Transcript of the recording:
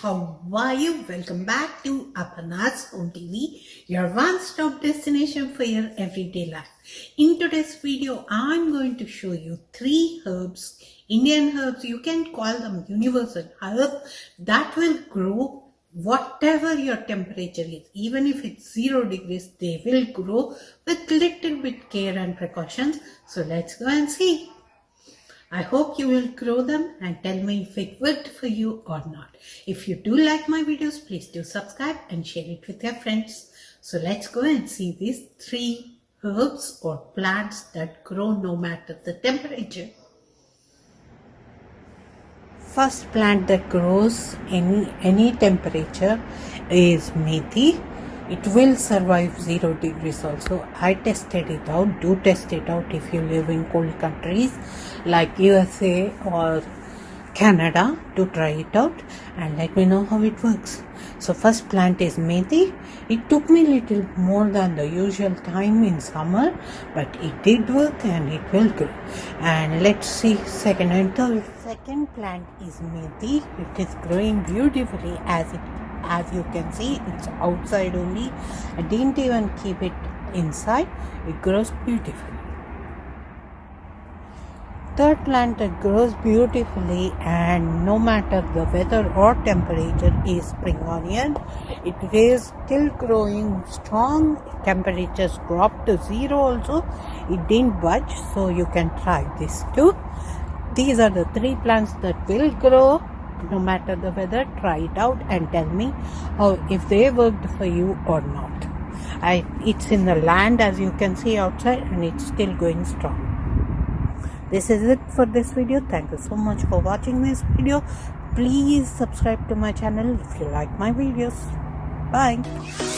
how are you? Welcome back to Aparna's Home TV, your one-stop destination for your everyday life. In today's video, I'm going to show you 3 herbs, Indian herbs, you can call them universal herbs, that will grow whatever your temperature is. Even if it's 0 degrees, they will grow with little bit care and precautions. So let's go and see. I hope you will grow them and tell me if it worked for you or not. If you do like my videos, please do subscribe and share it with your friends. So let's go and see these 3 herbs or plants that grow no matter the temperature. First plant that grows in any temperature is methi. It will survive 0 degrees also. I tested it out. Do test it out if you live in cold countries like USA or Canada. Do try it out and let me know how it works. So first plant is methi. It took me little more than the usual time in summer, but it did work and it will grow. And let's see second and third. Second plant is methi. It is growing beautifully as you can see. It's outside only. I didn't even keep it inside. It grows beautifully. Third plant that grows beautifully and no matter the weather or temperature is spring onion. It is still growing strong. Temperatures dropped to 0 also. It didn't budge, so you can try this too. These are the 3 plants that will grow no matter the weather. Try it out and tell me how if they worked for you or not. It's in the land as you can see outside and it's still going strong. This is it for this video. Thank you so much for watching this video. Please subscribe to my channel if you like my videos. Bye.